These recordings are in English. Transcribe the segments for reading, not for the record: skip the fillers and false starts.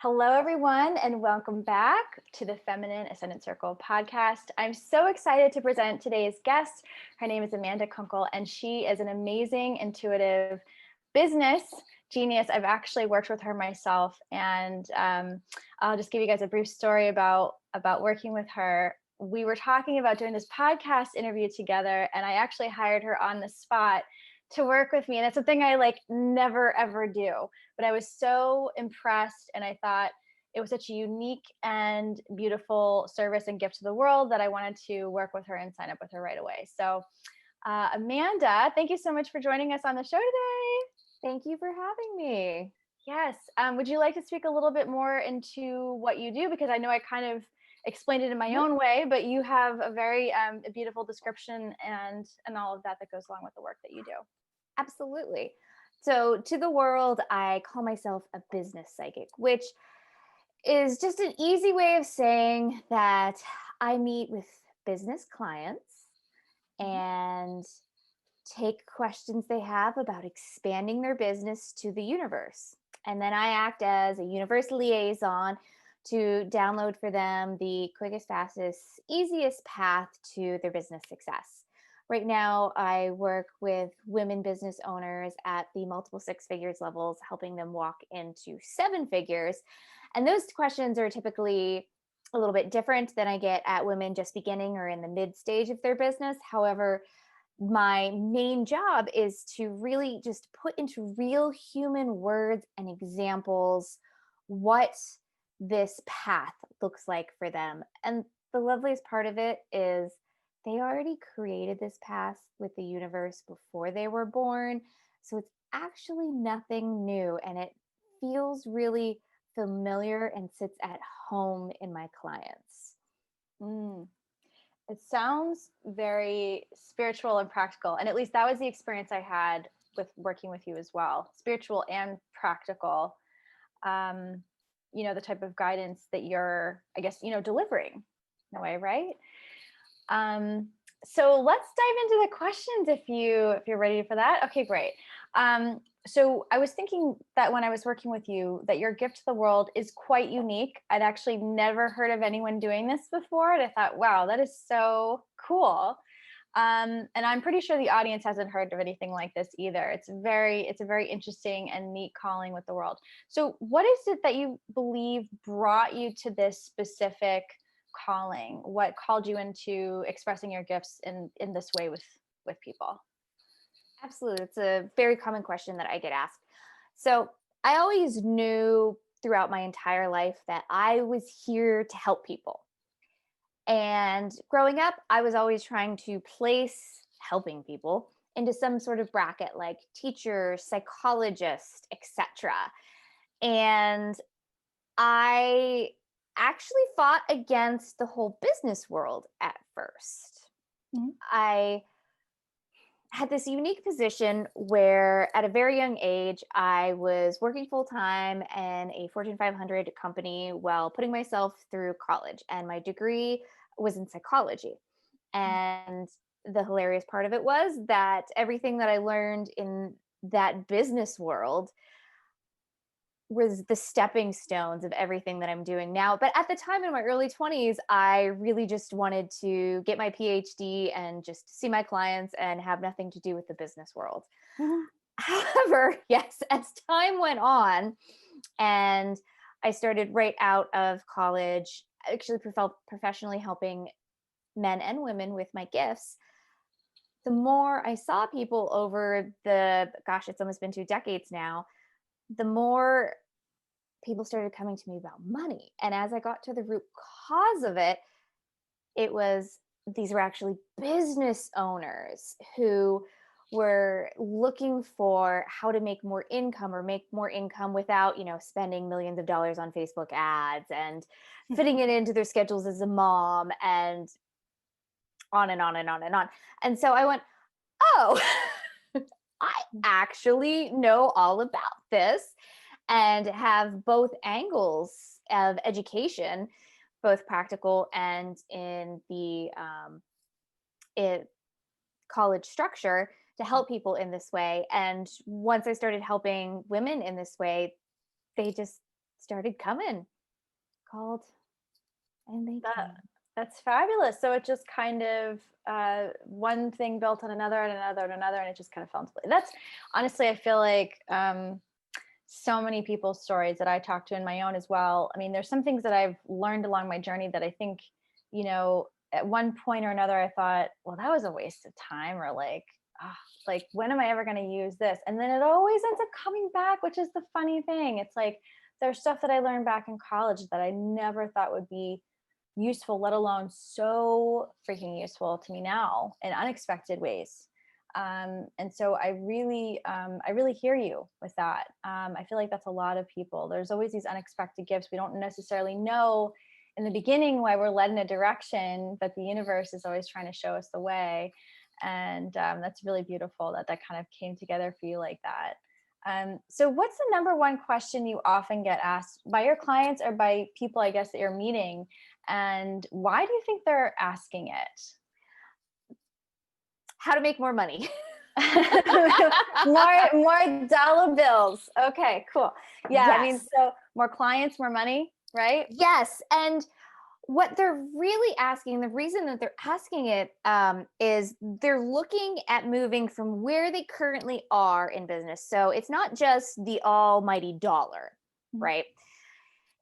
Hello, everyone, and welcome back to the Feminine Ascendant Circle podcast. I'm so excited to present today's guest. Her name is Amanda Kunkel, and she is an amazing, intuitive business genius. I've actually worked with her myself, and I'll just give you guys a brief story about working with her. We were talking about doing this podcast interview together, and I actually hired her on the spot to work with me. And it's something I never ever do. But I was so impressed, and I thought it was such a unique and beautiful service and gift to the world that I wanted to work with her and sign up with her right away. So, Amanda, thank you so much for joining us on the show today. Thank you for having me. Yes. Would you like to speak a little bit more into what you do? Because I know I kind of explained it in my own way, but you have a very beautiful description and all of that goes along with the work that you do. Absolutely. So, to the world, I call myself a business psychic, which is just an easy way of saying that I meet with business clients and take questions they have about expanding their business to the universe. And then I act as a universe liaison to download for them the quickest, fastest, easiest path to their business success. Right now, I work with women business owners at the multiple six figures levels, helping them walk into seven figures. And those questions are typically a little bit different than I get at women just beginning or in the mid stage of their business. However, my main job is to really just put into real human words and examples what this path looks like for them. And the loveliest part of it is they already created this path with the universe before they were born. So it's actually nothing new, and it feels really familiar and sits at home in my clients. It sounds very spiritual and practical. And at least that was the experience I had with working with you as well. Spiritual and practical. The type of guidance that you're, I guess, delivering in a way, right? So let's dive into the questions if you're ready for that. Okay, great. So I was thinking that when I was working with you, that your gift to the world is quite unique. I'd actually never heard of anyone doing this before, and I thought, wow, that is so cool. And I'm pretty sure the audience hasn't heard of anything like this either. It's a very interesting and neat calling with the world. So what is it that you believe brought you to this specific calling? What called you into expressing your gifts in this way with people? Absolutely. It's a very common question that I get asked. So I always knew throughout my entire life that I was here to help people. And growing up, I was always trying to place helping people into some sort of bracket like teacher, psychologist, etc. And I actually fought against the whole business world at first. Mhm. I had this unique position where at a very young age, I was working full time in a Fortune 500 company while putting myself through college. And my degree was in psychology. And the hilarious part of it was that everything that I learned in that business world was the stepping stones of everything that I'm doing now. But at the time in my early 20s, I really just wanted to get my PhD and just see my clients and have nothing to do with the business world. Mhm. However, yes, as time went on and I started right out of college, actually professionally helping men and women with my gifts, the more I saw people over it's almost been 2 decades now, the more people started coming to me about money. And as I got to the root cause of it, it was these were actually business owners who were looking for how to make more income or make more income without, spending millions of dollars on Facebook ads and fitting it into their schedules as a mom and on and on and on and on. And so I went, oh, I actually know all about this and have both angles of education, both practical and in the college structure to help people in this way. And once I started helping women in this way, they just started coming, called, and they That came. that's fabulous. So it just kind of one thing built on another and another and another, and it just kind of fell into place. That's honestly, I feel like so many people's stories that I talk to in my own as well. I mean, there's some things that I've learned along my journey that I think, at one point or another, I thought, well, that was a waste of time, or like when am I ever going to use this? And then it always ends up coming back, which is the funny thing. It's like there's stuff that I learned back in college that I never thought would be useful, let alone so freaking useful to me now in unexpected ways. And so I really hear you with that. I feel like that's a lot of people. There's always these unexpected gifts. We don't necessarily know in the beginning why we're led in a direction, but the universe is always trying to show us the way. And that's really beautiful that that kind of came together for you like that. So what's the number one question you often get asked by your clients or by people, I guess, that you're meeting? And why do you think they're asking it? How to make more money. more dollar bills. Okay, cool. Yeah, I mean, Yes. so more clients, more money, right? Yes. And what they're really asking, the reason that they're asking it is they're looking at moving from where they currently are in business. So it's not just the almighty dollar, Mhm. right?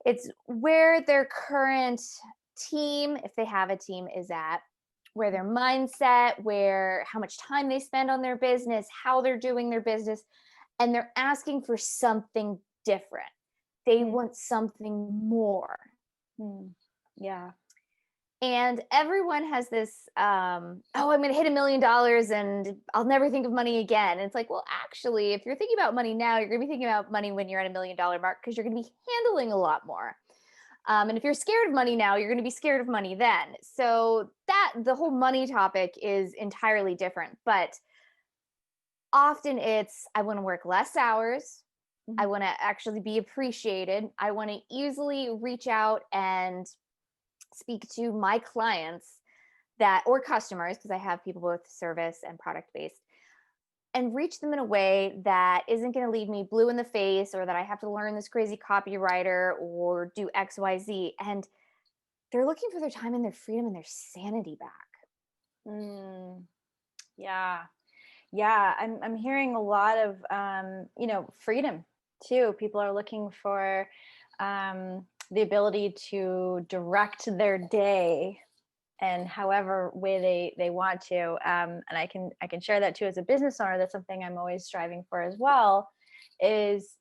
It's where their current team, if they have a team, is at, where their mindset, where how much time they spend on their business, how they're doing their business, and they're asking for something different. They Mm, want something more. mm. Yeah. And everyone has this, oh, I'm going to hit $1 million and I'll never think of money again. And it's like, well, actually, if you're thinking about money now, you're going to be thinking about money when you're at $1 million mark because you're going to be handling a lot more. And if you're scared of money now, you're going to be scared of money then. So that the whole money topic is entirely different. But often it's, I want to work less hours. I Mhm. want to actually be appreciated. I want to easily reach out and speak to my clients that or customers, because I have people both service and product based, and reach them in a way that isn't going to leave me blue in the face or that I have to learn this crazy copywriter or do XYZ. And they're looking for their time and their freedom and their sanity back. Mm, yeah. Yeah. I'm hearing a lot of, freedom too. People are looking for the ability to direct their day and however way they want to. And I can share that too as a business owner. That's something I'm always striving for as well. Is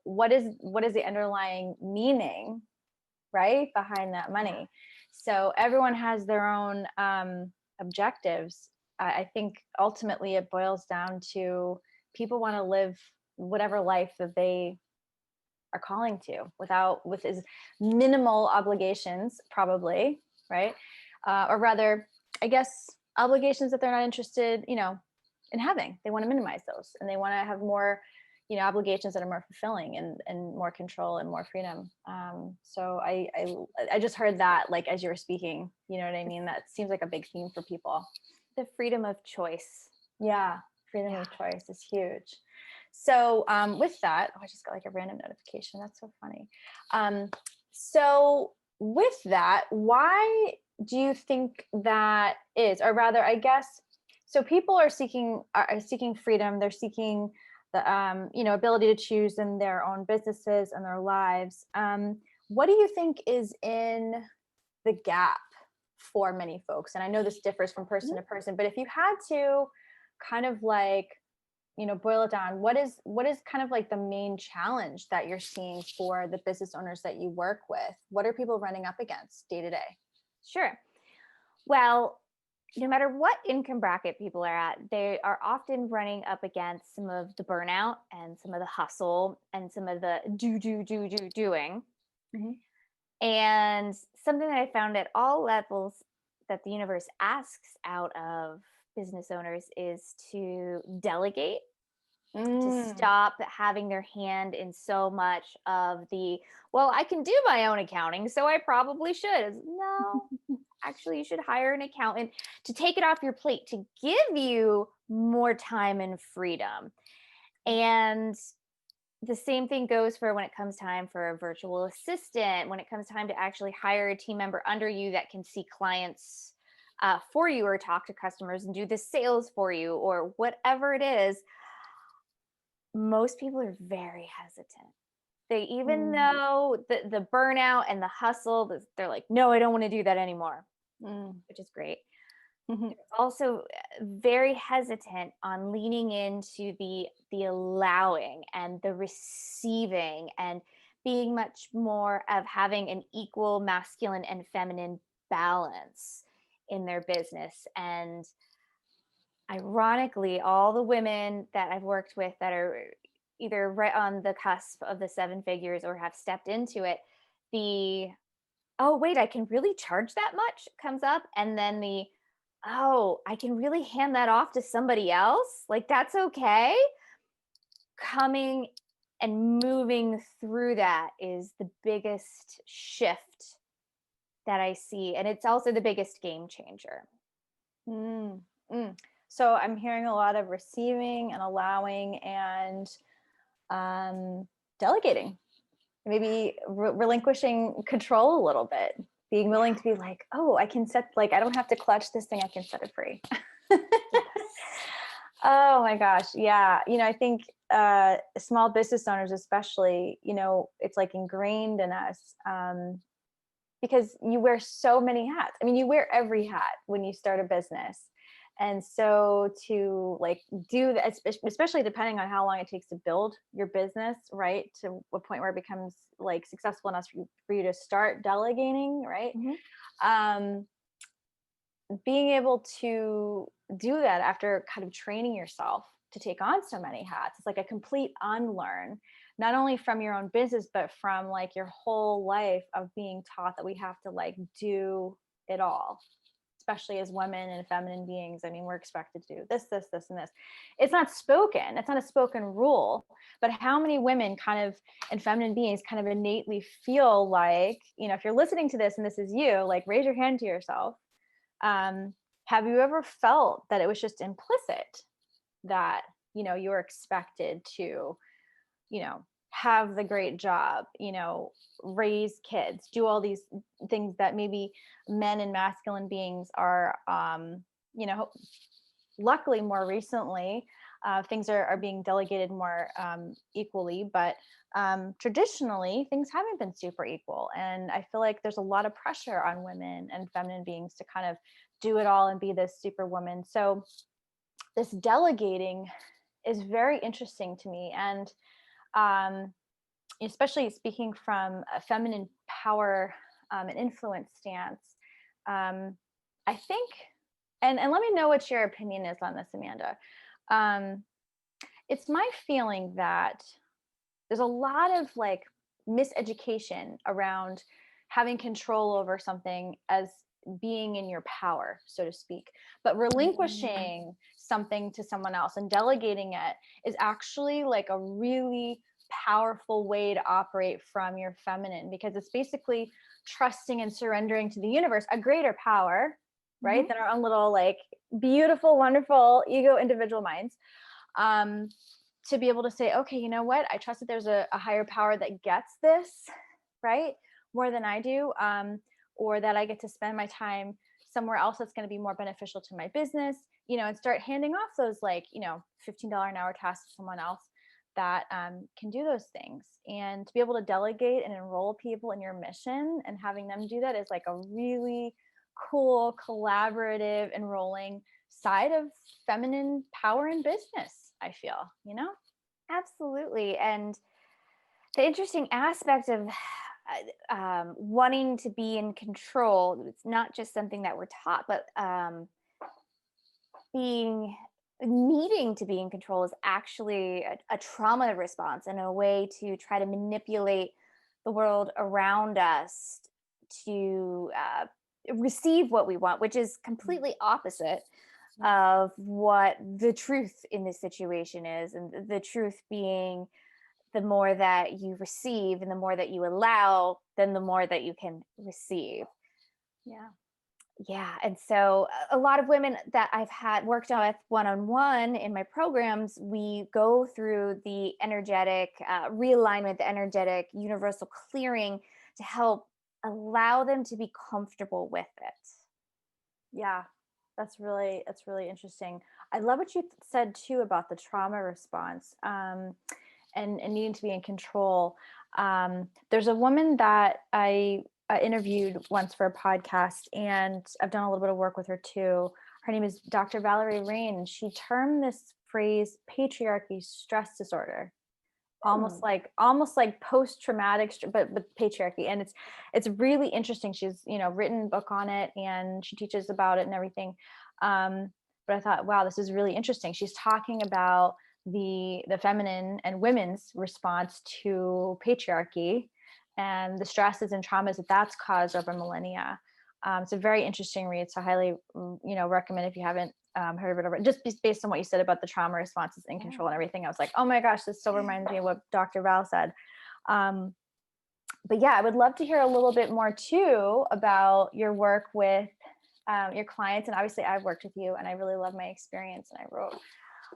what is the underlying meaning, right, behind that Yeah. money? So everyone has their own objectives. I think ultimately it boils down to people want to live whatever life that they are calling to with as minimal obligations, probably, right? Or rather, I guess obligations that they're not interested, in having. They want to minimize those, and they want to have more, obligations that are more fulfilling and more control and more freedom. So I just heard that, like, as you were speaking, you know what I mean? That seems like a big theme for people. The freedom of choice. Yeah, freedom Yeah. of choice is huge. So with that, I just got like a random notification. That's so funny. So with that, why do you think that is? Or rather, I guess, so people are seeking freedom. They're seeking the ability to choose in their own businesses and their lives. What do you think is in the gap for many folks? And I know this differs from person Mhm. to person, but if you had to kind of like, boil it down, what is kind of like the main challenge that you're seeing for the business owners that you work with? What are people running up against day to day? Sure. Well, no matter what income bracket people are at, they are often running up against some of the burnout and some of the hustle and some of the doing. Mhm. And something that I found at all levels that the universe asks out of business owners is to delegate, to Mm. stop having their hand in so much of the, well, I can do my own accounting, so I probably should. No, actually, you should hire an accountant to take it off your plate, to give you more time and freedom. And the same thing goes for when it comes time for a virtual assistant, when it comes time to actually hire a team member under you that can see clients for you, or talk to customers and do the sales for you, or whatever it is. Most people are very hesitant. They, even Mm, though the burnout and the hustle, they're like, no, I don't want to do that anymore, mm, which is great. mhm, Also very hesitant on leaning into the allowing and the receiving, and being much more of having an equal masculine and feminine balance in their business. And ironically, all the women that I've worked with that are either right on the cusp of the seven figures or have stepped into it, the "Oh, wait, I can really charge that much" comes up, and then the "Oh, I can really hand that off to somebody else, like, that's okay," coming and moving through that is the biggest shift that I see, and it's also the biggest game changer. mm, mm. So I'm hearing a lot of receiving and allowing and delegating, maybe relinquishing control a little bit, being willing to be like, oh, I can set, like, I don't have to clutch this thing, I can set it free. Yes. Oh my gosh. Yeah. I think small business owners, especially, it's like ingrained in us, because you wear so many hats. I mean, you wear every hat when you start a business. And so to like do that, especially depending on how long it takes to build your business, right? To a point where it becomes like successful enough for you to start delegating, right? Mhm. Um, Being able to do that after kind of training yourself to take on so many hats, it's like a complete unlearn, not only from your own business but from like your whole life of being taught that we have to like do it all, especially as women and feminine beings. I mean, we're expected to do this and this. It's not spoken, it's not a spoken rule, but how many women kind of, and feminine beings kind of innately feel like, if you're listening to this and this is you, like raise your hand to yourself. um, have you ever felt that it was just implicit that, you're expected to, have the great job, raise kids, do all these things that maybe men and masculine beings are, you know, luckily more recently, things are being delegated more equally, but traditionally things haven't been super equal. And I feel like there's a lot of pressure on women and feminine beings to kind of do it all and be this superwoman. So this delegating is very interesting to me. And um, especially speaking from a feminine power and influence stance, um, I think, and let me know what your opinion is on this, Amanda. Um, it's my feeling that there's a lot of like miseducation around having control over something as being in your power, so to speak, but Mhm. relinquishing something to someone else and delegating it is actually like a really powerful way to operate from your feminine, because it's basically trusting and surrendering to the universe, a greater power, right, Mhm. than our own little like beautiful, wonderful ego individual minds. um to be able to say, okay, you know what, I trust that there's a higher power that gets this, right, more than I do, or that I get to spend my time somewhere else that's going to be more beneficial to my business, and start handing off those like, $15 an hour tasks to someone else that can do those things. And to be able to delegate and enroll people in your mission and having them do that is like a really cool, collaborative, enrolling side of feminine power in business, I feel. Absolutely. And the interesting aspect of wanting to be in control, it's not just something that we're taught, but being needing to be in control is actually a trauma response and a way to try to manipulate the world around us to receive what we want, which is completely opposite of what the truth in this situation is. And the truth being, the more that you receive and the more that you allow, then the more that you can receive. Yeah. Yeah. And so a lot of women that I've had worked on with one-on-one in my programs, we go through the energetic realignment, the energetic universal clearing to help allow them to be comfortable with it. Yeah, that's really interesting. I love what you said too about the trauma response, and needing to be in control. There's a woman that I interviewed once for a podcast, and I've done a little bit of work with her too. Her name is Dr. Valerie Rain. She termed this phrase patriarchy stress disorder, Hmm. almost like post traumatic, but patriarchy. And it's really interesting. She's, written a book on it, and she teaches about it and everything. But I thought, wow, this is really interesting. She's talking about the feminine and women's response to patriarchy and the stresses and traumas that that's caused over millennia. It's a very interesting read, so I highly, recommend if you haven't heard of it. Just based on what you said about the trauma responses in Yeah. control and everything, I was like, oh my gosh, this still reminds me of what Dr. Val said. Um, but yeah, I would love to hear a little bit more too about your work with your clients. And obviously, I've worked with you, and I really love my experience. And I wrote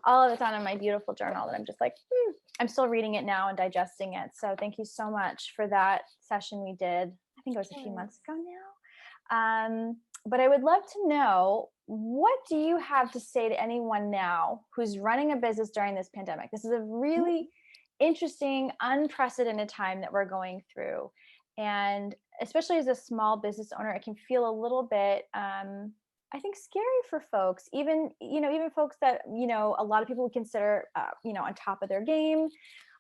all of it down in my beautiful journal that I'm just like, I'm still reading it now and digesting it. So thank you so much for that session we did. I think it was a few months ago now. But I would love to know, what do you have to say to anyone now who's running a business during this pandemic? This is a really interesting, unprecedented time that we're going through. And especially as a small business owner, it can feel a little bit, I think, scary for folks, even folks that, a lot of people would consider, on top of their game,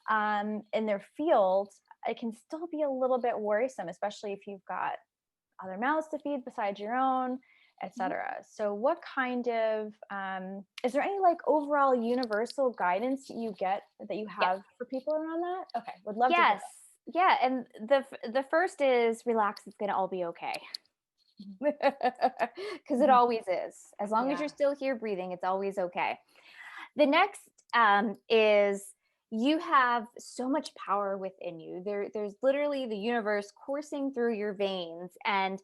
in their field. It can still be a little bit worrisome, especially if you've got other mouths to feed besides your own, etc. So what kind of, is there any like overall universal guidance that you Yeah. have for people around that? Okay, would love to hear Yes. Yeah. And the first is relax. It's gonna all be okay. Because it that. always is. As long as Yeah. you're still here breathing, it's always okay. The next is you have so much power within you. There's literally the universe coursing through your veins, and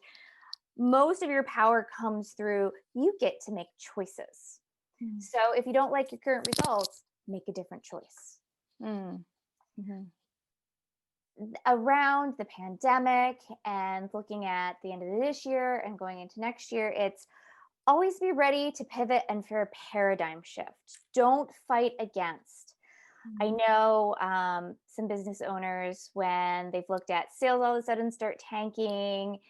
most of your power comes through you get to make choices. Mm. So if you don't like your current results, make a different choice. Mm. Mhm. Around the pandemic and looking at the end of this year and going into next year, it's always be ready to pivot and for a paradigm shift. Don't fight against. I Mm. know some business owners, when they've looked at sales all of a sudden start tanking,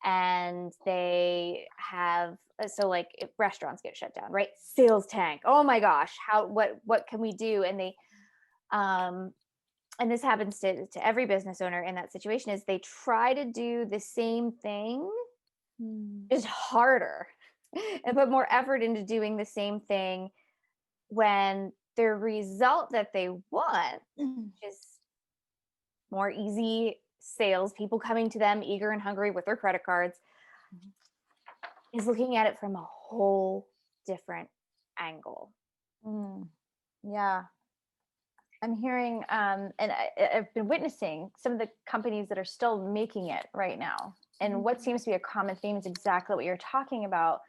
and they have so like if restaurants get shut down, right? Sales tank. Oh my gosh, how what can we do? And they um and this happens to every business owner in that situation, is they try to do the same thing Mm. just harder and put more effort into doing the same thing, when the result that they want is more easy sales, people coming to them eager and hungry with their credit cards, is looking at it from a whole different angle. Mm. Yeah. I'm hearing, and I've been witnessing some of the companies that are still making it right now. And what seems to be a common theme is exactly what you're talking about.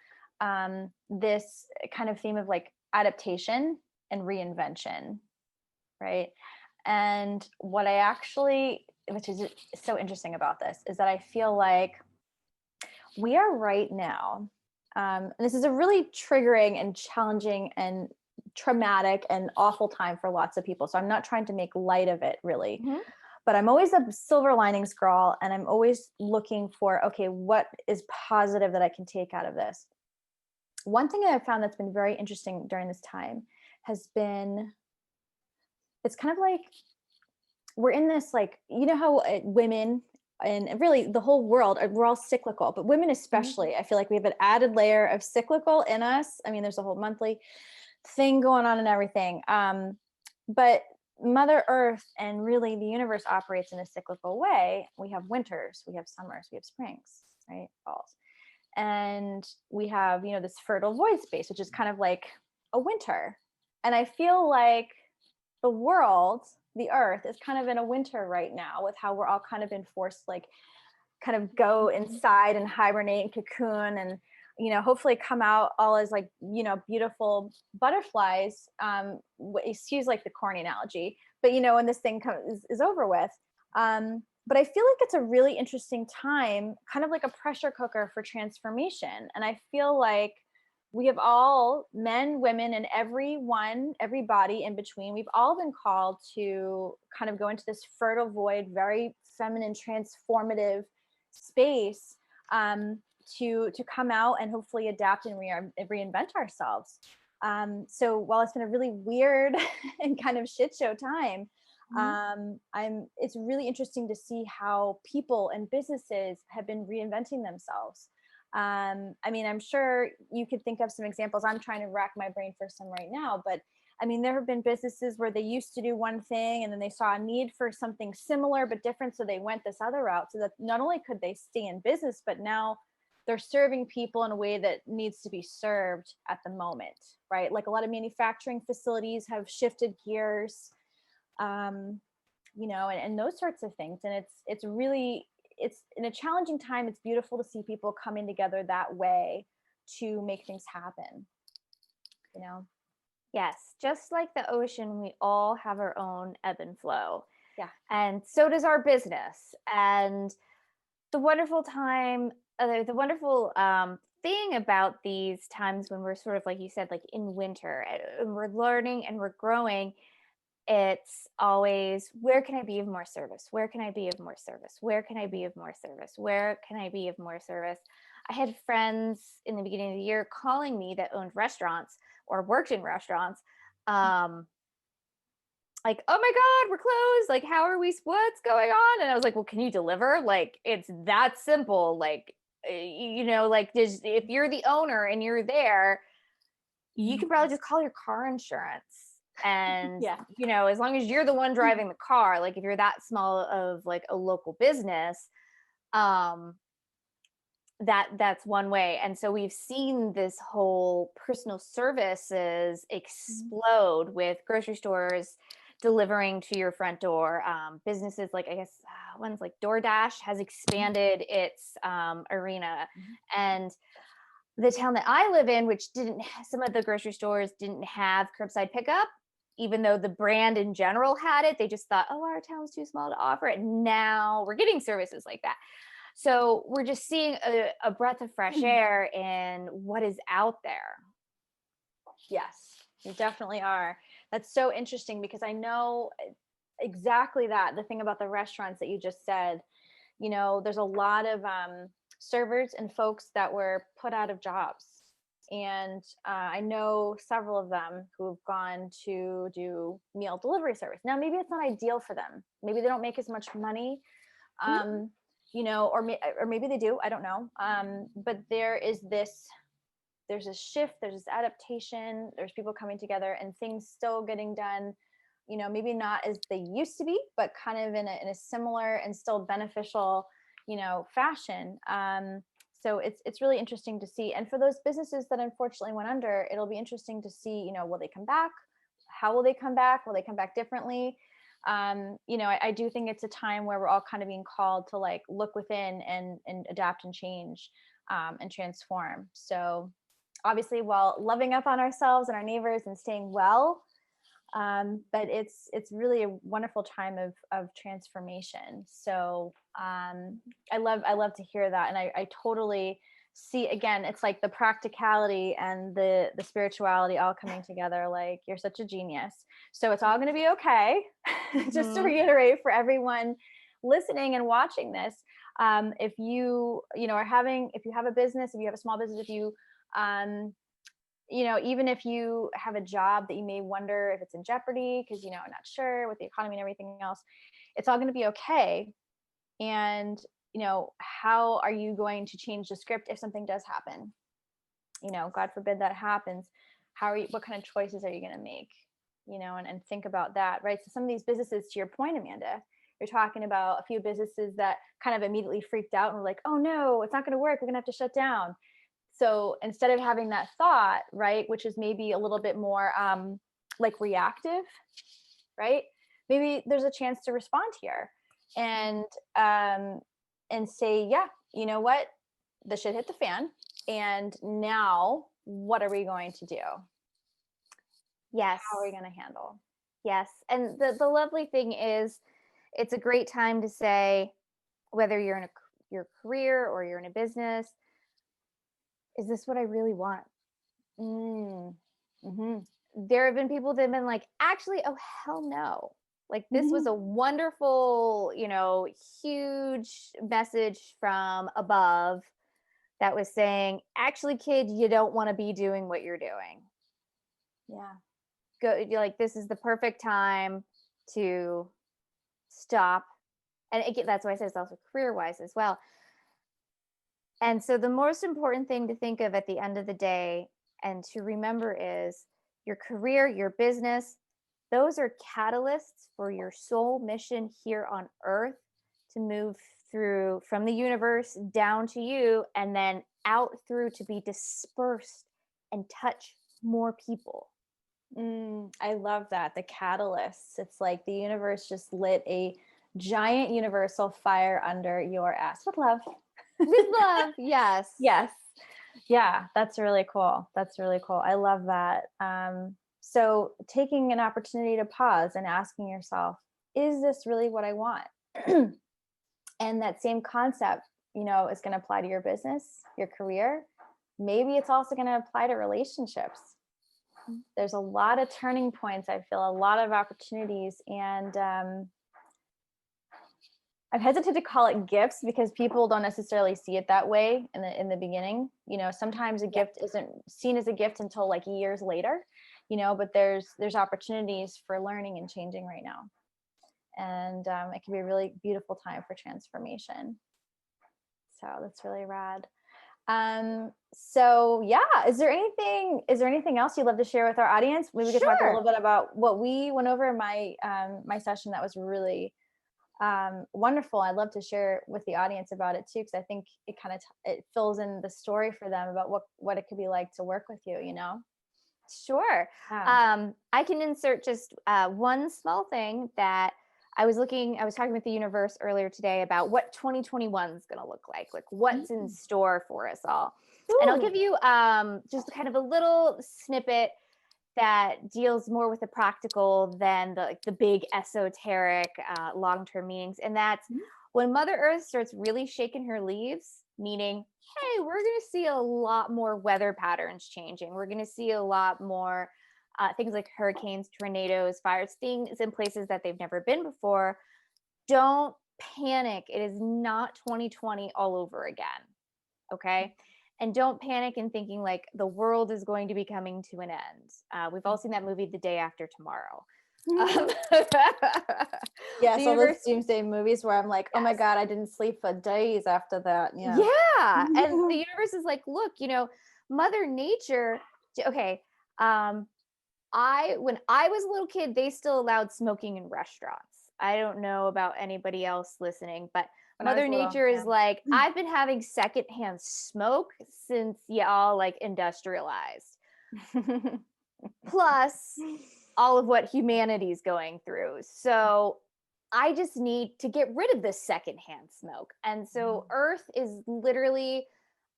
This kind of theme of like adaptation and reinvention, right? And what I actually, which is so interesting about this, is that I feel like we are right now. And this is a really triggering and challenging and traumatic and awful time for lots of people. So I'm not trying to make light of it really, Mhm. but I'm always a silver linings girl. And I'm always looking for, okay, what is positive that I can take out of this? One thing that I've found that's been very interesting during this time has been, it's kind of like we're in this, like, how women and really the whole world, we're all cyclical, but women Mhm. especially, I feel like we have an added layer of cyclical in us. I mean, there's a whole monthly thing going on and everything. But Mother Earth and really the universe operates in a cyclical way. We have winters, we have summers, we have springs, right? Falls. And we have, this fertile void space, which is kind of like a winter. And I feel like the world, the earth, is kind of in a winter right now, with how we're all kind of been forced, like, kind of go inside and hibernate and cocoon and, hopefully come out all as like, beautiful butterflies. Excuse like the corny analogy, but when this thing is over with. But I feel like it's a really interesting time, kind of like a pressure cooker for transformation. And I feel like we have all, men, women, and everybody in between, we've all been called to kind of go into this fertile void, very feminine, transformative space, to come out and hopefully adapt and reinvent ourselves. So while it's been a really weird and kind of shit show time, it's really interesting to see how people and businesses have been reinventing themselves. I mean, I'm sure you could think of some examples. I'm trying to rack my brain for some right now, but I mean, there have been businesses where they used to do one thing and then they saw a need for something similar but different, so they went this other route, so that not only could they stay in business, but now they're serving people in a way that needs to be served at the moment, right? Like a lot of manufacturing facilities have shifted gears, and those sorts of things. And it's really, it's in a challenging time. It's beautiful to see people coming together that way to make things happen, Yes, just like the ocean, we all have our own ebb and flow. Yeah. And so does our business. And the wonderful thing about these times when we're sort of, like you said, like in winter, and we're learning and we're growing, it's always, where can I be of more service? Where can I be of more service? Where can I be of more service? Where can I be of more service? I had friends in the beginning of the year calling me that owned restaurants or worked in restaurants. Like, oh my God, we're closed. Like, how are we, what's going on? And I was like, well, can you deliver? Like, it's that simple. Like, like if you're the owner and you're there, you can probably just call your car insurance. And, as long as you're the one driving the car, like if you're that small of like a local business, that's one way. And so we've seen this whole personal services explode with grocery stores delivering to your front door. Businesses like, I guess, ones like DoorDash has expanded its arena. And the town that I live in, which some of the grocery stores didn't have curbside pickup, even though the brand in general had it, they just thought, oh, our town's too small to offer it. Now we're getting services like that. So we're just seeing a breath of fresh air in what is out there. Yes, you definitely are. That's so interesting, because I know exactly that. The thing about the restaurants that you just said, there's a lot of servers and folks that were put out of jobs. And I know several of them who've gone to do meal delivery service. Now, maybe it's not ideal for them. Maybe they don't make as much money, or maybe they do. I don't know. But there's a shift, there's this adaptation, there's people coming together and things still getting done, maybe not as they used to be, but kind of in a similar and still beneficial, fashion. So it's really interesting to see. And for those businesses that unfortunately went under, it'll be interesting to see, will they come back? How will they come back? Will they come back differently? I do think it's a time where we're all kind of being called to like look within and adapt and change, and transform. So obviously, while loving up on ourselves and our neighbors and staying well, but it's really a wonderful time of transformation. So I love to hear that, and I totally see, again, it's like the practicality and the spirituality all coming together. Like, you're such a genius. So it's all going to be okay. Just to reiterate for everyone listening and watching this, if you if you have a business, if you have a small business, if you even if you have a job that you may wonder if it's in jeopardy because I'm not sure with the economy and everything else, it's all going to be okay. And how are you going to change the script if something does happen? God forbid that happens. What kind of choices are you going to make? And think about that, right? So some of these businesses, to your point, Amanda, you're talking about a few businesses that kind of immediately freaked out and were like, oh no, it's not going to work, we're going to have to shut down. So instead of having that thought, right, which is maybe a little bit more like reactive, right? Maybe there's a chance to respond here and and say, yeah, you know what? The shit hit the fan. And now what are we going to do? Yes. How are we going to handle? Yes. And the lovely thing is, it's a great time to say, whether you're in your career or you're in a business, is this what I really want? There have been people that have been like, actually, oh, hell no. Like, this was a wonderful, huge message from above that was saying, actually, kid, you don't want to be doing what you're doing. Yeah. You're like, this is the perfect time to stop. And again, that's why I said it's also career wise as well. And so the most important thing to think of at the end of the day and to remember is your career, your business, those are catalysts for your soul mission here on earth to move through from the universe down to you and then out through to be dispersed and touch more people. I love that. The catalysts. It's like the universe just lit a giant universal fire under your ass with love. With love, yes. Yes. Yeah, that's really cool. That's really cool. I love that. So taking an opportunity to pause and asking yourself, is this really what I want? And that same concept, is going to apply to your business, your career. Maybe it's also going to apply to relationships. There's a lot of turning points. I feel a lot of opportunities, and I'm hesitant to call it gifts because people don't necessarily see it that way in the beginning. Sometimes a gift isn't seen as a gift until like years later, but there's opportunities for learning and changing right now. And it can be a really beautiful time for transformation. So that's really rad. So yeah, is there anything else you'd love to share with our audience? Maybe we could talk a little bit about what we went over in my session. That was really wonderful. I'd love to share with the audience about it too, because I think it kind of it fills in the story for them about what it could be like to work with you. Sure. Yeah. I can insert just one small thing that I was talking with the universe earlier today about what 2021 is going to look like what's in store for us all. Ooh. And I'll give you just kind of a little snippet that deals more with the practical than the big esoteric long-term meanings. And that's when Mother Earth starts really shaking her leaves, meaning, hey, we're going to see a lot more weather patterns changing. We're going to see a lot more things like hurricanes, tornadoes, fires, things in places that they've never been before. Don't panic. It is not 2020 all over again. Okay. And don't panic in thinking like the world is going to be coming to an end. We've all seen that movie, The Day After Tomorrow. Yes, all those doomsday movies where I'm like, oh my God, I didn't sleep for days after that. Yeah. And the universe is like, look, Mother Nature, okay. When I was a little kid, they still allowed smoking in restaurants. I don't know about anybody else listening, but Mother Nature is like, I've been having secondhand smoke since y'all like industrialized. Plus all of what humanity's going through. So I just need to get rid of this secondhand smoke. And so Earth is literally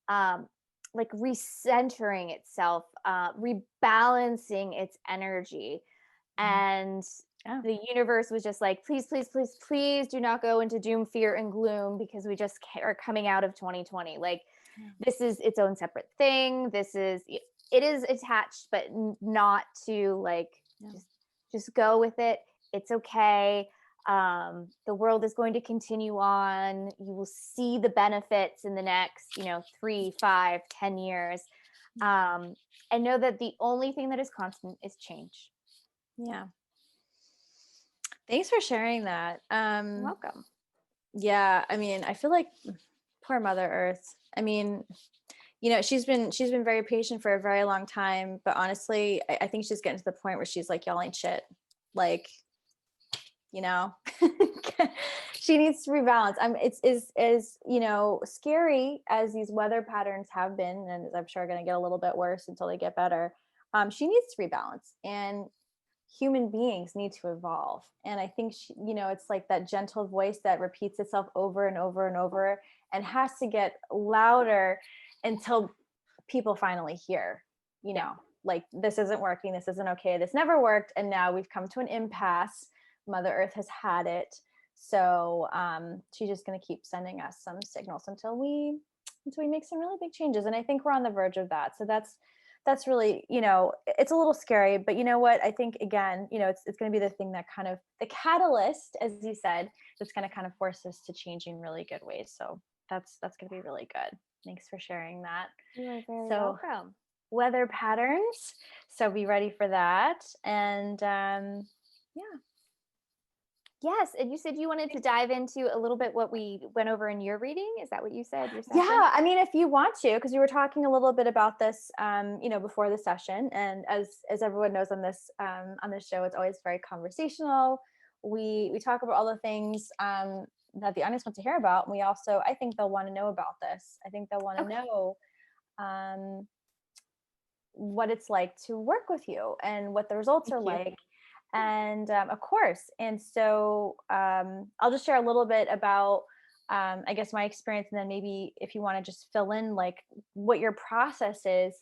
like recentering itself, rebalancing its energy. And the universe was just like, please, please, please, please do not go into doom, fear, and gloom because we just are coming out of 2020. Like, this is its own separate thing. It is attached, but not to like, just go with it. It's okay. The world is going to continue on. You will see the benefits in the next, 3, 5, 10 years. And know that the only thing that is constant is change. Yeah. Thanks for sharing that. You're welcome. Yeah. I mean, I feel like poor Mother Earth. I mean, she's been very patient for a very long time, but honestly, I think she's getting to the point where she's like, y'all ain't shit. Like, she needs to rebalance. It's as scary as these weather patterns have been, and I'm sure are going to get a little bit worse until they get better. She needs to rebalance, and human beings need to evolve. And I think, it's like that gentle voice that repeats itself over and over and over and has to get louder until people finally hear, like, this isn't working, this isn't okay, this never worked. And now we've come to an impasse. Mother Earth has had it. So she's just going to keep sending us some signals until we make some really big changes. And I think we're on the verge of that. So that's really, it's a little scary, but you know what? I think, again, it's going to be the thing that kind of, the catalyst, as you said, that's going to kind of force us to change in really good ways. So that's going to be really good. Thanks for sharing that. You are very welcome. Weather patterns. So be ready for that. And yeah. Yes. And you said you wanted to dive into a little bit what we went over in your reading. Is that what you said? Your session? Yeah. I mean, if you want to, because we were talking a little bit about this, before the session. And as everyone knows on this show, it's always very conversational. We talk about all the things that the audience wants to hear about. And we also, I think they'll want to know about this. I think they'll want to know what it's like to work with you and what the results are like. And of course. And so I'll just share a little bit about, I guess, my experience. And then maybe if you want to just fill in like what your process is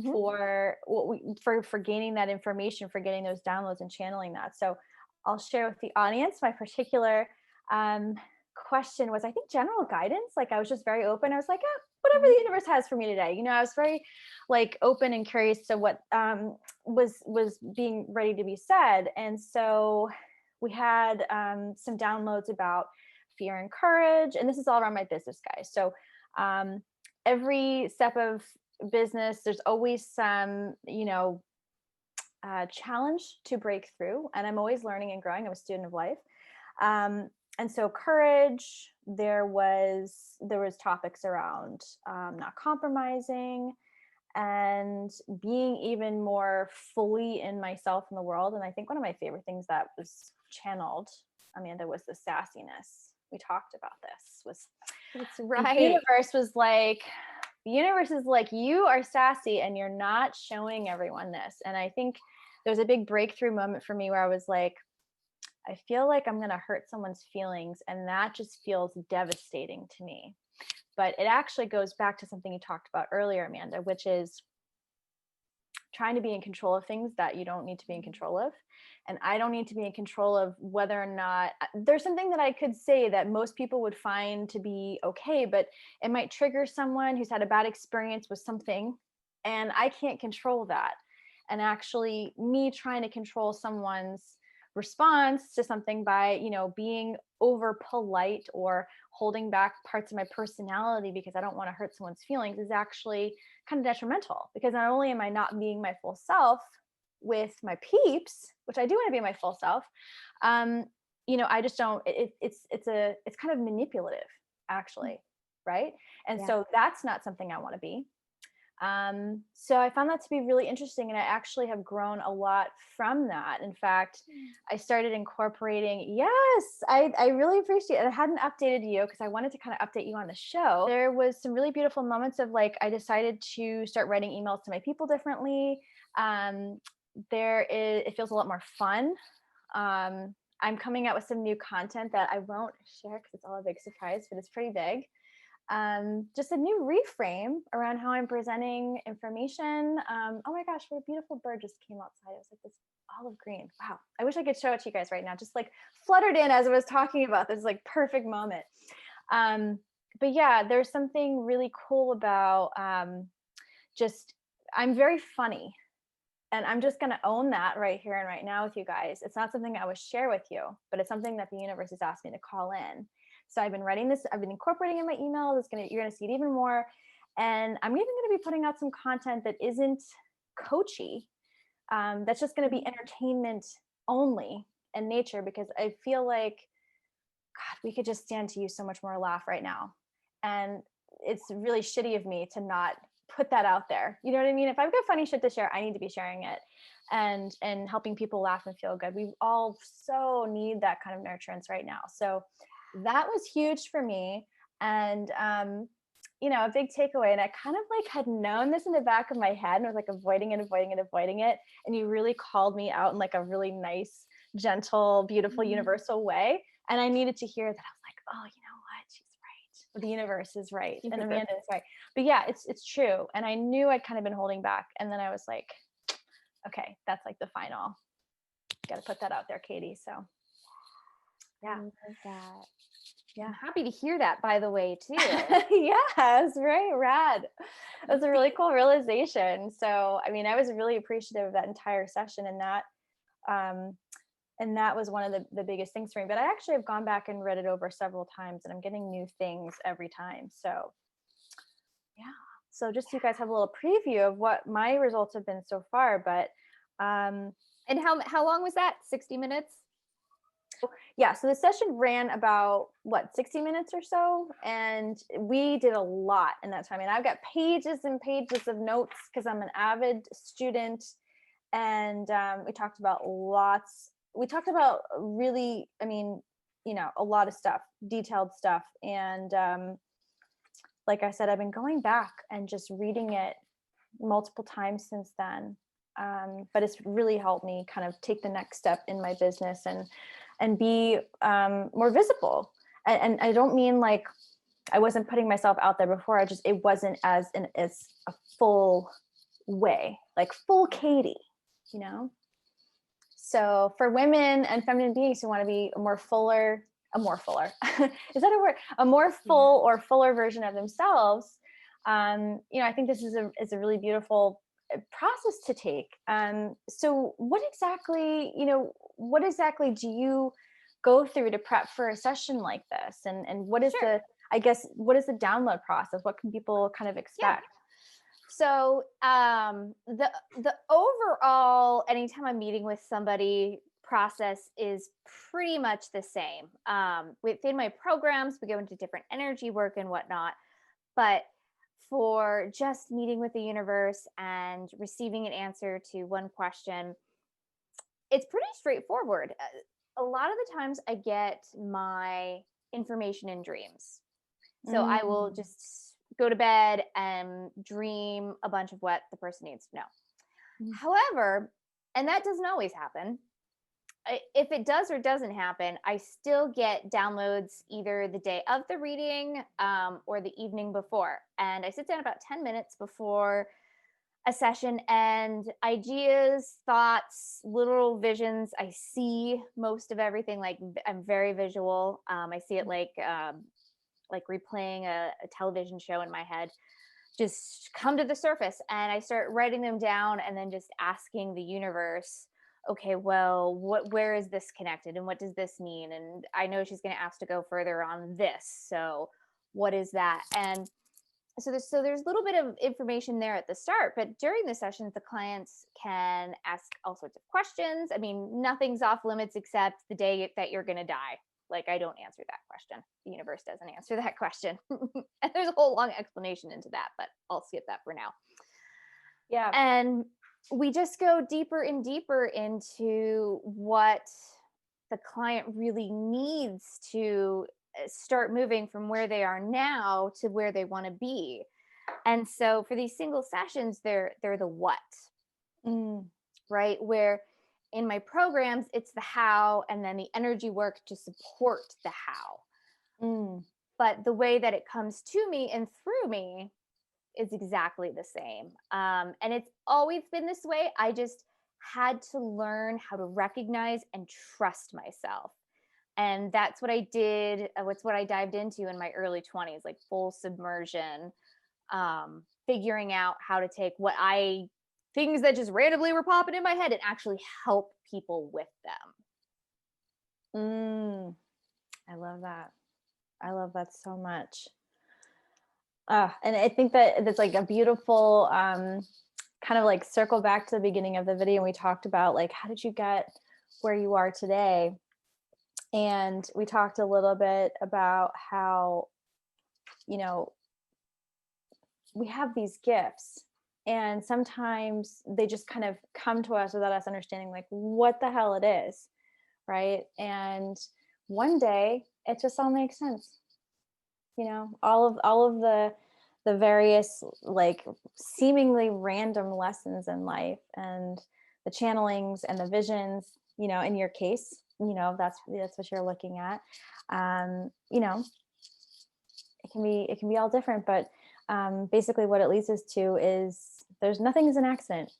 for gaining that information, for getting those downloads and channeling that. So I'll share with the audience my particular question was, I think, general guidance. Like, I was just very open. I was like, whatever the universe has for me today. I was very like open and curious to what was being ready to be said. And so we had some downloads about fear and courage. And this is all around my business, guys. So every step of business, there's always some, challenge to break through. And I'm always learning and growing. I'm a student of life. And so courage, there was topics around not compromising and being even more fully in myself in the world. And I think one of my favorite things that was channeled, Amanda, was the sassiness. We talked about this. That's right. The universe is like, you are sassy and you're not showing everyone this. And I think there was a big breakthrough moment for me where I was like, I feel like I'm going to hurt someone's feelings, and that just feels devastating to me. But it actually goes back to something you talked about earlier, Amanda, which is trying to be in control of things that you don't need to be in control of. And I don't need to be in control of whether or not there's something that I could say that most people would find to be okay, but it might trigger someone who's had a bad experience with something, and I can't control that. And actually, me trying to control someone's response to something by, being over polite or holding back parts of my personality because I don't want to hurt someone's feelings is actually kind of detrimental, because not only am I not being my full self with my peeps, which I do want to be my full self, I just don't, it's kind of manipulative, actually. Right. And so that's not something I want to be. So I found that to be really interesting, and I actually have grown a lot from that. In fact, I started incorporating, I really appreciate it. I hadn't updated you because I wanted to kind of update you on the show. There was some really beautiful moments of like, I decided to start writing emails to my people differently. It feels a lot more fun. I'm coming out with some new content that I won't share because it's all a big surprise, but it's pretty big. Just a new reframe around how I'm presenting information. Oh my gosh, what a beautiful bird just came outside. It was like this olive green. Wow. I wish I could show it to you guys right now. Just like fluttered in as I was talking about this like perfect moment. But yeah, there's something really cool about I'm very funny. And I'm just going to own that right here and right now with you guys. It's not something I would share with you, but it's something that the universe has asked me to call in. So I've been writing this, I've been incorporating in my email. You're going to see it even more. And I'm even going to be putting out some content that isn't coachy. That's just going to be entertainment only in nature, because I feel like, God, we could just stand to use so much more laugh right now. And it's really shitty of me to not put that out there. You know what I mean? If I've got funny shit to share, I need to be sharing it and helping people laugh and feel good. We all so need that kind of nurturance right now. So that was huge for me. And a big takeaway, and I kind of like had known this in the back of my head and was like avoiding it. And you really called me out in like a really nice, gentle, beautiful, universal way. And I needed to hear that. I was like, oh, you know what? She's right. The universe is right. And Amanda is right. But yeah, it's true. And I knew I'd kind of been holding back. And then I was like, okay, that's like the final. Got to put that out there, Katie. So yeah. I love that. Yeah. I'm happy to hear that, by the way, too. Yes, right. Rad. It was a really cool realization. So, I mean, I was really appreciative of that entire session, and that was one of the biggest things for me. But I actually have gone back and read it over several times, and I'm getting new things every time. So, yeah. So just so you guys have a little preview of what my results have been so far. But and how long was that? 60 minutes? Yeah, so the session ran about 60 minutes or so, and we did a lot in that time. And I've got pages and pages of notes because I'm an avid student, and we talked about really, I mean, a lot of stuff, detailed stuff. And like I said, I've been going back and just reading it multiple times since then. But it's really helped me kind of take the next step in my business and be more visible. And I don't mean like I wasn't putting myself out there before. It wasn't as a full way, like full Katie, So for women and feminine beings who want to be a more fuller, is that a word? A more full or fuller version of themselves. I think this is a really beautiful process to take. So what exactly do you go through to prep for a session like this? And what is what is the download process? What can people kind of expect? So the overall, anytime I'm meeting with somebody, process is pretty much the same. Within my programs, we go into different energy work and whatnot, but for just meeting with the universe and receiving an answer to one question, it's pretty straightforward. A lot of the times I get my information in dreams. So I will just go to bed and dream a bunch of what the person needs to know. However, and that doesn't always happen. If it does or doesn't happen, I still get downloads either the day of the reading or the evening before. And I sit down about 10 minutes before a session, and ideas, thoughts, literal visions. I see most of everything. Like I'm very visual. I see it like replaying a television show in my head just come to the surface, and I start writing them down and then just asking the universe, okay, well, where is this connected and what does this mean? And I know she's going to ask to go further on this. So what is that? And so there's a little bit of information there at the start, but during the sessions, the clients can ask all sorts of questions. I mean, nothing's off limits except the day that you're going to die. Like, I don't answer that question. The universe doesn't answer that question. And there's a whole long explanation into that, but I'll skip that for now. Yeah. And we just go deeper and deeper into what the client really needs to start moving from where they are now to where they want to be. And so for these single sessions, they're the what, right? Where in my programs, it's the how, and then the energy work to support the how. But the way that it comes to me and through me is exactly the same. And it's always been this way. I just had to learn how to recognize and trust myself. And that's what I did. It's what I dived into in my early 20s, like full submersion, figuring out how to take things that just randomly were popping in my head and actually help people with them. I love that. I love that so much. And I think that it's like a beautiful kind of like circle back to the beginning of the video. And we talked about like, how did you get where you are today? And we talked a little bit about how, we have these gifts, and sometimes they just kind of come to us without us understanding like what the hell it is, right? And one day it just all makes sense. All of the various like seemingly random lessons in life and the channelings and the visions, in your case, that's what you're looking at. It can be all different, but basically what it leads us to is nothing is an accident.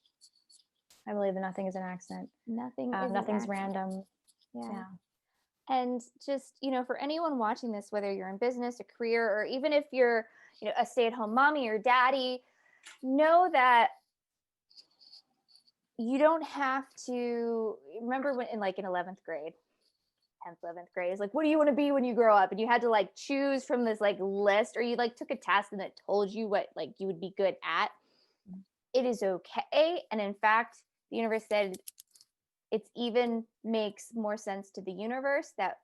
I believe that nothing is an accident. Nothing's random. Yeah. And just, for anyone watching this, whether you're in business, a career, or even if you're, a stay-at-home mommy or daddy, know that you don't have to remember when in 11th grade, 10th, 11th grade is like, what do you want to be when you grow up? And you had to like choose from this like list, or you like took a test and it told you what like you would be good at. It is okay. And in fact, the universe said it even makes more sense to the universe that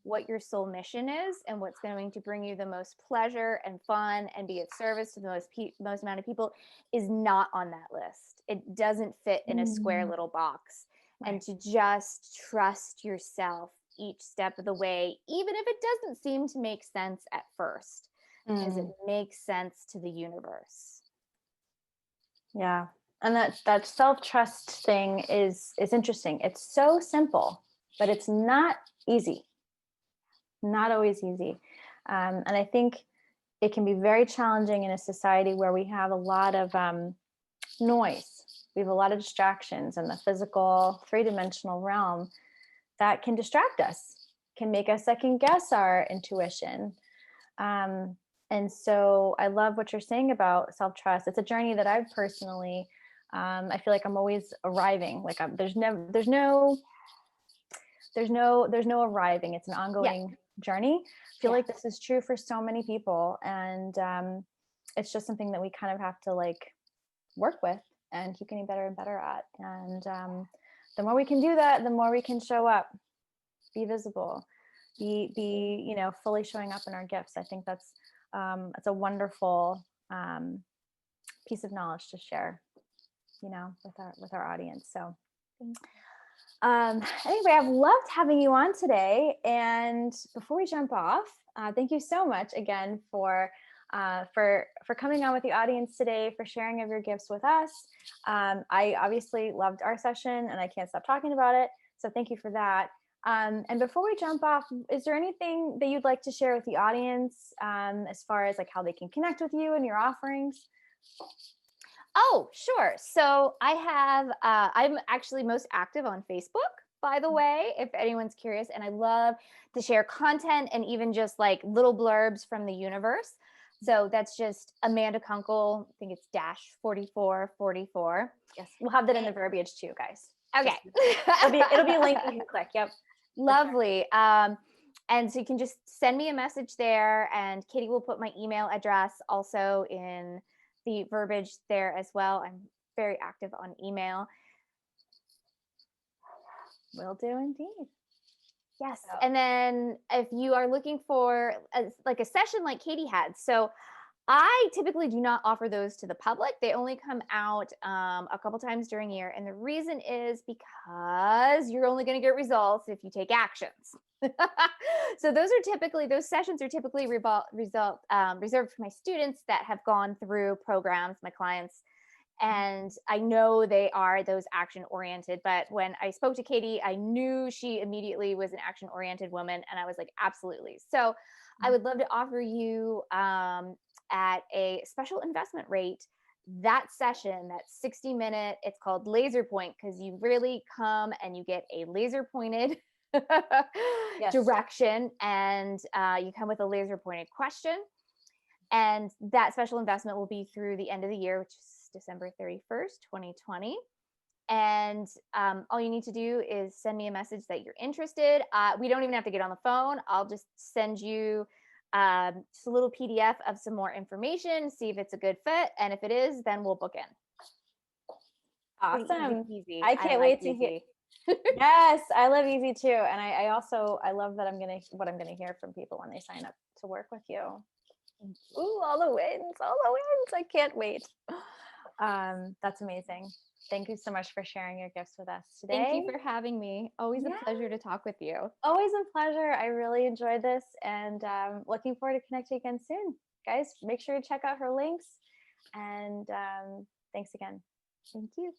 what your soul mission is and what's going to bring you the most pleasure and fun and be of service to the most amount of people is not on that list. It doesn't fit in a square little box. Right. And to just trust yourself each step of the way, even if it doesn't seem to make sense at first, because it makes sense to the universe. Yeah. And that self-trust thing is interesting. It's so simple, but it's not easy. Not always easy. And I think it can be very challenging in a society where we have a lot of noise. We have a lot of distractions in the physical, three-dimensional realm that can distract us, can make us second guess our intuition. And so I love what you're saying about self-trust. It's a journey that I've personally, I feel like I'm always arriving. Like there's no arriving. It's an ongoing journey. I feel like this is true for so many people. And it's just something that we kind of have to like work with and keep getting better and better at. And the more we can do that, the more we can show up, be visible, be fully showing up in our gifts. I think that's a wonderful piece of knowledge to share, with our audience. So anyway, I've loved having you on today. And before we jump off, thank you so much again for coming on with the audience today, for sharing of your gifts with us. I obviously loved our session and I can't stop talking about it. So thank you for that. And before we jump off, is there anything that you'd like to share with the audience as far as like how they can connect with you and your offerings? Oh, sure. So I have, I'm actually most active on Facebook, by the way, if anyone's curious, and I love to share content and even just like little blurbs from the universe. So that's just Amanda Kunkel. I think it's --4444. Yes, we'll have that in the verbiage too, guys. Okay. It'll be a link you can click. Yep. Lovely. And so you can just send me a message there, and Katie will put my email address also in the verbiage there as well. I'm very active on email. Will do indeed. Yes. So. And then if you are looking for a session like Katie had, so I typically do not offer those to the public. They only come out a couple times during a year. And the reason is because you're only going to get results if you take actions. So those sessions are typically reserved for my students that have gone through programs, my clients. And I know they are those action oriented. But when I spoke to Katie, I knew she immediately was an action oriented woman. And I was like, absolutely. So I would love to offer you at a special investment rate that session, that 60-minute, it's called laser point, because you really come and you get a laser pointed direction, and you come with a laser pointed question. And that special investment will be through the end of the year, which is December 31st, 2020. And all you need to do is send me a message that you're interested. We don't even have to get on the phone. I'll just send you just a little PDF of some more information, see if it's a good fit. And if it is, then we'll book in. Awesome. Easy. I can't wait to hear. Yes, I love easy too. And I love that I'm going to hear from people when they sign up to work with you. Ooh, all the wins. I can't wait. That's amazing. Thank you so much for sharing your gifts with us today. Thank you for having me. Always Yeah. a pleasure to talk with you. Always a pleasure. I really enjoyed this, and looking forward to connecting again soon. Guys, make sure to check out her links, and thanks again. Thank you.